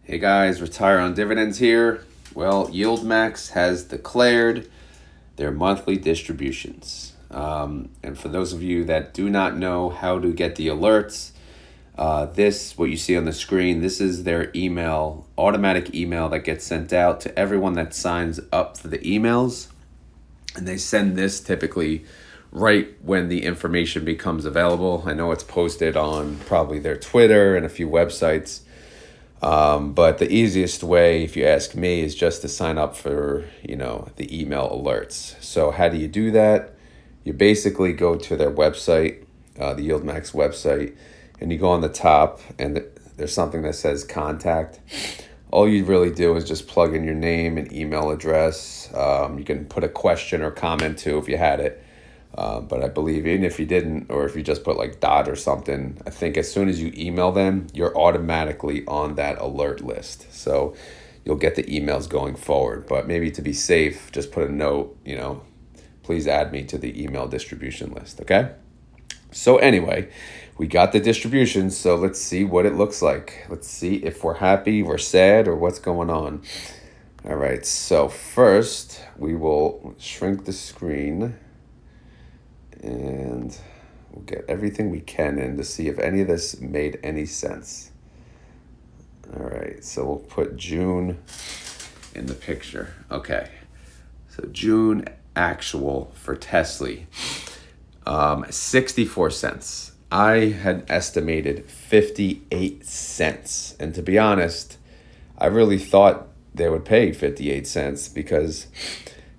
Hey guys, retire on dividends here. Well, YieldMax has declared their monthly distributions. And for those of you that do not know how to get the alerts, what you see on the screen, this is their email, automatic email that gets sent out to everyone that signs up for the emails. And they send this typically right when the information becomes available. I know it's posted on probably their Twitter and a few websites. But the easiest way, if you ask me, is just to sign up for, the email alerts. So how do you do that? You basically go to their website, the YieldMax website, and you go on the top and there's something that says contact. All you really do is just plug in your name and email address. You can put a question or comment too if you had it. But I believe even if you didn't, or if you just put like dot or something, I think as soon as you email them, you're automatically on that alert list. So you'll get the emails going forward. But maybe to be safe, just put a note, please add me to the email distribution list, okay? So anyway, we got the distributions, so let's see what it looks like. Let's see if we're happy, we're sad, or what's going on. All right, so first we will shrink the screen and we'll get everything we can in to see if any of this made any sense. All right, so we'll put June in the picture. Okay, so June actual for Tesla, 64 cents. I had estimated 58 cents. And to be honest, I really thought they would pay 58 cents because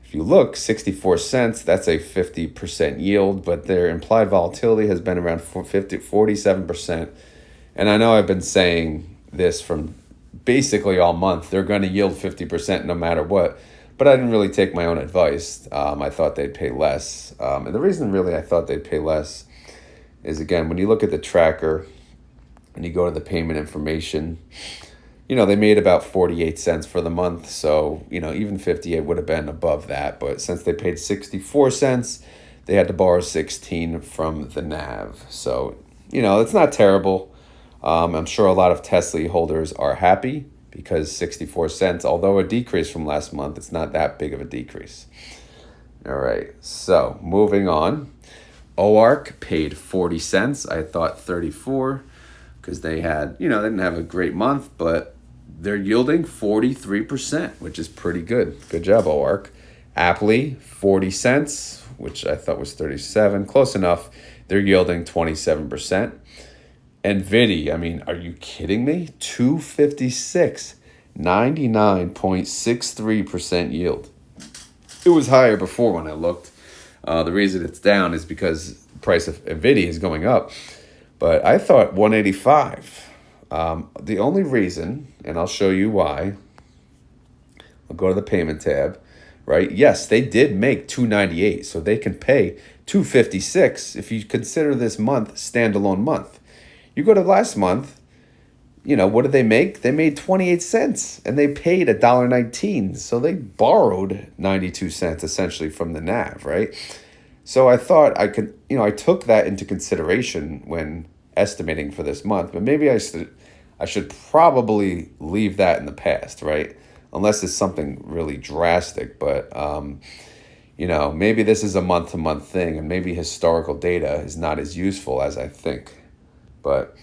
if you look, 64 cents, that's a 50% yield, but their implied volatility has been around 47%. And I know I've been saying this from basically all month. They're going to yield 50% no matter what. But I didn't really take my own advice. I thought they'd pay less. And the reason really I thought they'd pay less is, again, when you look at the tracker and you go to the payment information, they made about 48 cents for the month. So, even 58 would have been above that. But since they paid 64 cents, they had to borrow 16 from the NAV. So, it's not terrible. I'm sure a lot of Tesla holders are happy because 64 cents, although a decrease from last month, it's not that big of a decrease. All right, so moving on. OARC paid 40 cents. I thought 34 because they had, they didn't have a great month, but they're yielding 43%, which is pretty good. Good job, OARC. Aptly, 40 cents, which I thought was 37. Close enough. They're yielding 27%. NVIDIA, are you kidding me? 256, 99.63% yield. It was higher before when I looked. The reason it's down is because the price of NVIDIA is going up. But I thought 185. The only reason, and I'll show you why, I'll go to the payment tab, right? Yes, they did make 298, so they can pay 256 if you consider this month standalone month. You go to last month, what did they make? They made 28 cents and they paid $1.19. So they borrowed 92 cents essentially from the NAV, right? So I thought I could, I took that into consideration when estimating for this month, but maybe I should probably leave that in the past, right? Unless it's something really drastic, but maybe this is a month-to-month thing and maybe historical data is not as useful as I think. But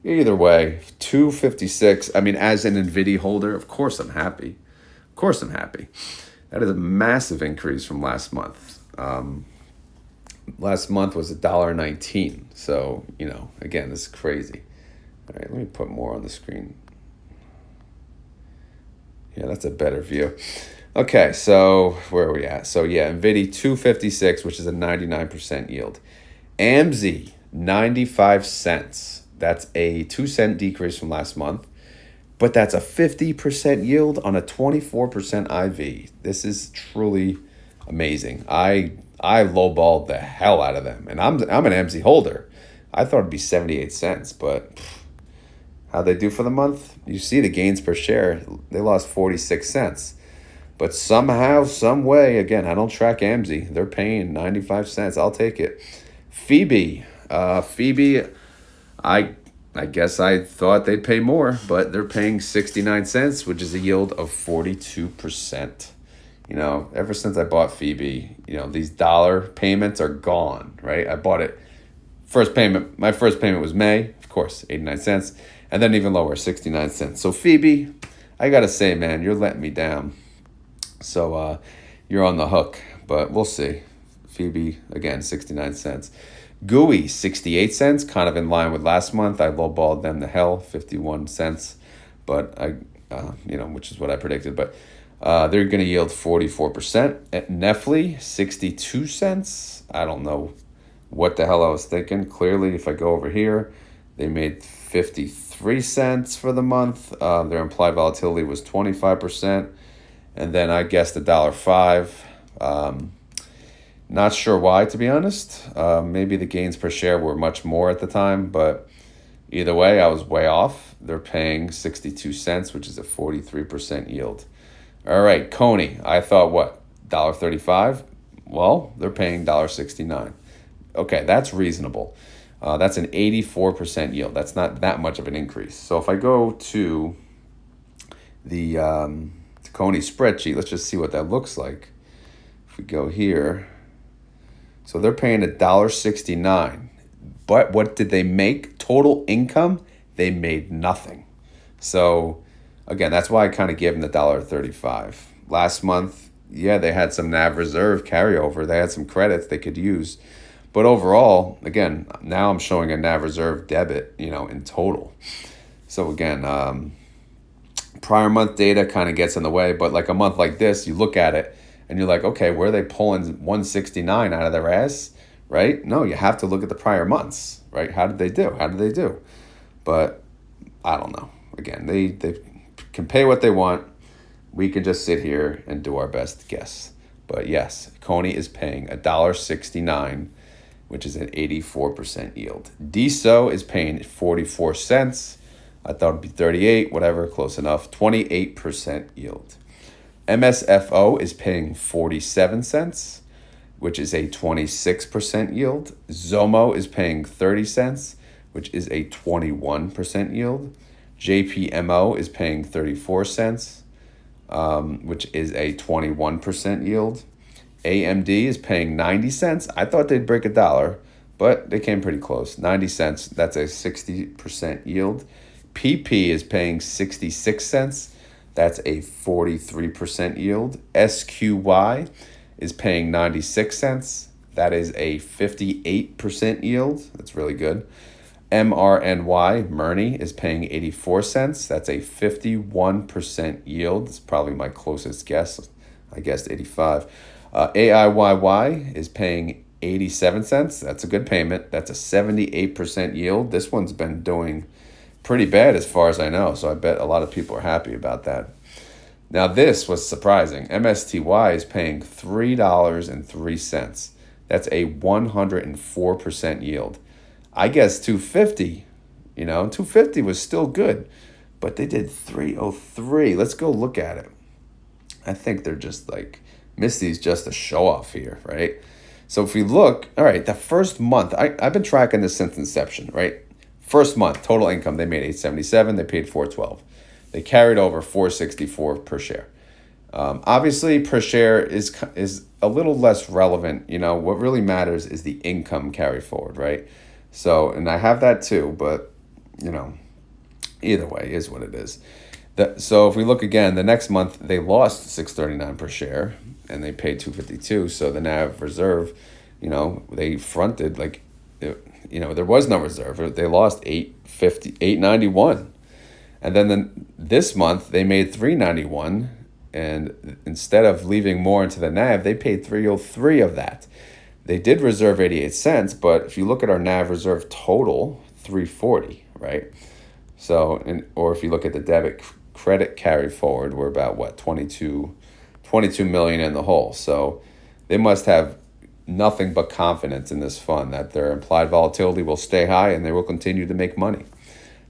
either way, 256, as an NVIDIA holder, of course I'm happy. Of course I'm happy. That is a massive increase from last month. Last month was $1.19. So, again, this is crazy. All right, let me put more on the screen. Yeah, that's a better view. Okay, so where are we at? So, yeah, NVIDIA 256, which is a 99% yield. AMZ, 95 cents. That's a 2-cent decrease from last month, but that's a 50% yield on a 24% IV. This is truly amazing. I lowballed the hell out of them, and I'm an AMZ holder. I thought it'd be 78 cents, but how'd they do for the month? You see the gains per share. They lost 46 cents. But somehow, some way, again, I don't track AMZ. They're paying 95 cents. I'll take it. Phoebe, I I guess I thought they'd pay more, but they're paying 69 cents, which is a yield of 42%. Ever since I bought Phoebe, these dollar payments are gone, right? I bought it. My first payment was May, of course, 89 cents, and then even lower, 69 cents. So Phoebe, I got to say, man, you're letting me down. So you're on the hook, but we'll see. Phoebe, again, 69 cents. GUI, 68 cents, kind of in line with last month. I lowballed them to hell, 51 cents, but which is what I predicted. But they're going to yield 44%. At Nestle, 62 cents. I don't know what the hell I was thinking. Clearly, if I go over here, they made 53 cents for the month. Their implied volatility was 25%. And then I guessed $1.05. Not sure why, to be honest. Maybe the gains per share were much more at the time, but either way, I was way off. They're paying 62 cents, which is a 43% yield. All right, Coney. I thought, what, $1.35? Well, they're paying $1.69. Okay, that's reasonable. That's an 84% yield. That's not that much of an increase. So if I go to the Coney spreadsheet, let's just see what that looks like. If we go here, so they're paying $1.69. But what did they make? Total income, they made nothing. So again, that's why I kind of gave them the $1.35. Last month, yeah, they had some NAV reserve carryover. They had some credits they could use. But overall, again, now I'm showing a NAV reserve debit, in total. So again, prior month data kind of gets in the way, but like a month like this, you look at it and you're like, okay, where are they pulling 169 out of their ass, right? No, you have to look at the prior months, right? How did they do? But I don't know. Again, they can pay what they want. We can just sit here and do our best guess. But yes, Coney is paying $1.69, which is an 84% yield. DSO is paying 44 cents. I thought it'd be 38, whatever, close enough. 28% yield. MSFO is paying 47 cents, which is a 26% yield. Zomo is paying 30 cents, which is a 21% yield. JPMO is paying 34 cents, which is a 21% yield. AMD is paying 90 cents. I thought they'd break $1, but they came pretty close. 90 cents, that's a 60% yield. PP is paying 66 cents. That's a 43% yield. SQY is paying 96 cents. That is a 58% yield. That's really good. MRNY, Murney, is paying 84 cents. That's a 51% yield. It's probably my closest guess. I guessed 85. AIYY is paying 87 cents. That's a good payment. That's a 78% yield. This one's been doing pretty bad as far as I know, so I bet a lot of people are happy about that. Now this was surprising. MSTY is paying $3.03. That's a 104% yield. I guess 250, 250 was still good, but they did 303. Let's go look at it. I think they're just like, Misty's just a show off here, right? So if we look, all right, the first month, I've been tracking this since inception, right? First month, total income, they made $877, they paid $412. They carried over $464 per share. Obviously, per share is a little less relevant. What really matters is the income carry forward, right? So, and I have that too, but, either way is what it is. So if we look again, the next month, they lost $639 per share, and they paid $252. So the NAV reserve, they fronted like, there was no reserve. They lost $891. And then this month, they made $391. And instead of leaving more into the NAV, they paid $303 of that. They did reserve 88 cents, but if you look at our NAV reserve total, $340, right? So, or if you look at the debit credit carry forward, we're about, 22 million in the hole. So they must have nothing but confidence in this fund that their implied volatility will stay high and they will continue to make money.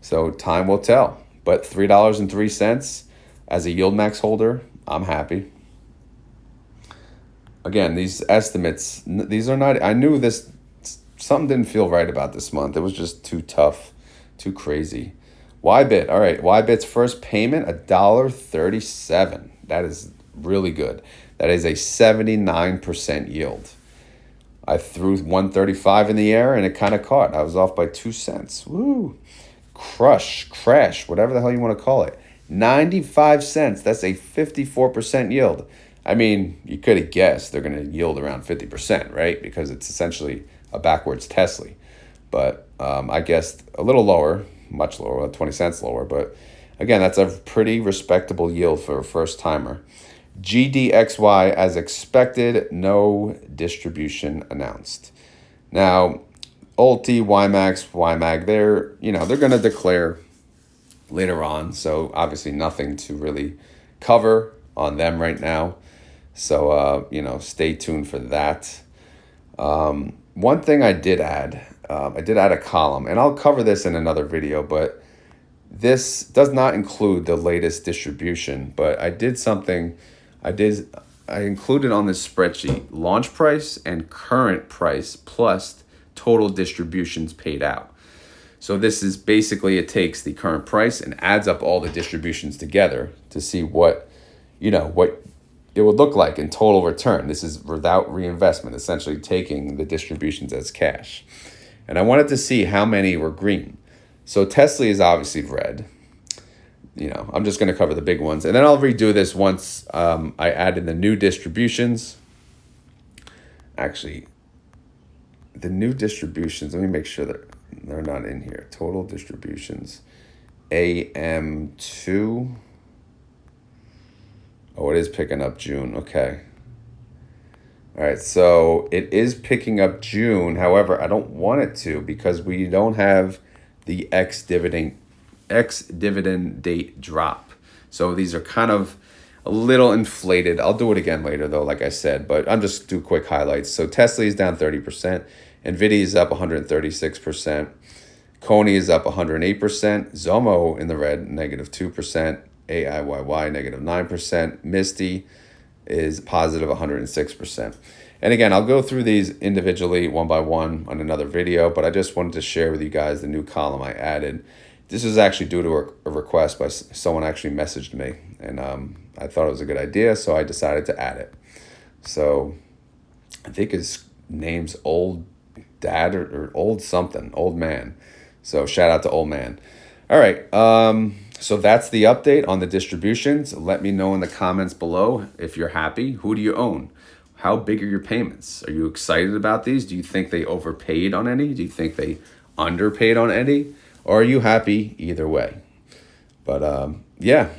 So time will tell. But $3.03 as a YieldMax holder, I'm happy. Again, these estimates, these are not, I knew this, something didn't feel right about this month. It was just too tough. Too crazy. Ybit. All right. Ybit's first payment, $1.37. That is really good. That is a 79% yield. I threw 135 in the air and it kind of caught. I was off by 2 cents. Woo. Crash, whatever the hell you want to call it. 95 cents. That's a 54% yield. I mean, you could have guessed they're going to yield around 50%, right? Because it's essentially a backwards Tesla. But I guessed a little lower, much lower, 20 cents lower. But again, that's a pretty respectable yield for a first timer. GDXY, as expected, no distribution announced. Now, Ulti, YieldMax, YMAG, they're going to declare later on. So obviously nothing to really cover on them right now. So, stay tuned for that. One thing I did add a column, and I'll cover this in another video, but this does not include the latest distribution. But I did something. I included on this spreadsheet launch price and current price plus total distributions paid out. So this is basically, it takes the current price and adds up all the distributions together to see what it would look like in total return. This is without reinvestment, essentially taking the distributions as cash. And I wanted to see how many were green. So Tesla is obviously red. I'm just going to cover the big ones. And then I'll redo this once I added the new distributions. Actually, the new distributions, let me make sure that they're not in here. Total distributions. AM2. Oh, it is picking up June. Okay. All right, so it is picking up June. However, I don't want it to because we don't have the ex-dividend date drop. So these are kind of a little inflated. I'll do it again later though, like I said, but I'm just do quick highlights. So Tesla is down 30%. NVIDIA is up 136%. Coney is up 108%. Zomo in the red, negative 2%. AIYY, negative 9%. Misty is positive 106%. And again, I'll go through these individually one by one on another video, but I just wanted to share with you guys the new column I added. This is actually due to a request by someone actually messaged me, and I thought it was a good idea, so I decided to add it. So I think his name's Old Dad or Old something, Old Man. So shout out to Old Man. All right, so that's the update on the distributions. Let me know in the comments below if you're happy. Who do you own? How big are your payments? Are you excited about these? Do you think they overpaid on any? Do you think they underpaid on any? Or are you happy either way? But yeah,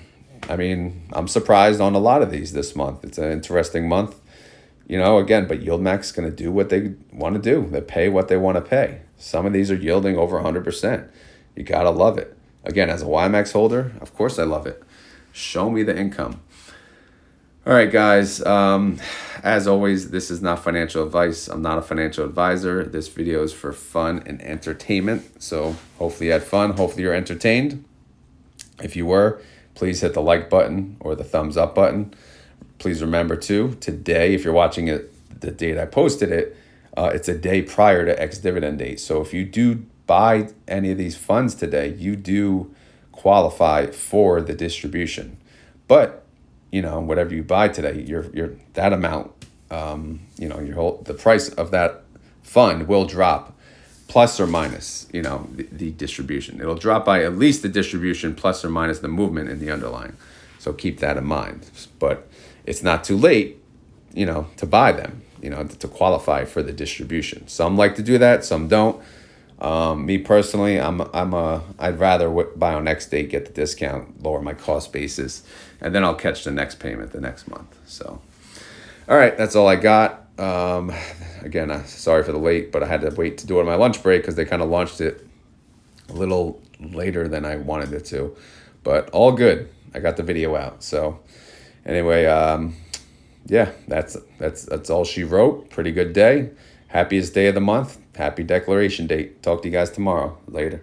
I mean, I'm surprised on a lot of these this month. It's an interesting month, again, but YieldMax is going to do what they want to do. They pay what they want to pay. Some of these are yielding over 100%. You got to love it. Again, as a YieldMax holder, of course I love it. Show me the income. All right, guys. As always, this is not financial advice. I'm not a financial advisor. This video is for fun and entertainment. So hopefully you had fun. Hopefully you're entertained. If you were, please hit the like button or the thumbs up button. Please remember too, today, if you're watching it the date I posted it, it's a day prior to ex-dividend date. So if you do buy any of these funds today, you do qualify for the distribution. But whatever you buy today, your that amount, the price of that fund will drop, plus or minus, the distribution. It'll drop by at least the distribution plus or minus the movement in the underlying. So keep that in mind. But it's not too late, to buy them, to qualify for the distribution. Some like to do that, some don't. Me personally, I'd rather buy on next date, get the discount, lower my cost basis, and then I'll catch the next payment the next month. So, all right, that's all I got. Again, sorry for the wait, but I had to wait to do it on my lunch break because they kind of launched it a little later than I wanted it to, but all good. I got the video out. So anyway, yeah, that's all she wrote. Pretty good day. Happiest day of the month. Happy declaration date. Talk to you guys tomorrow. Later.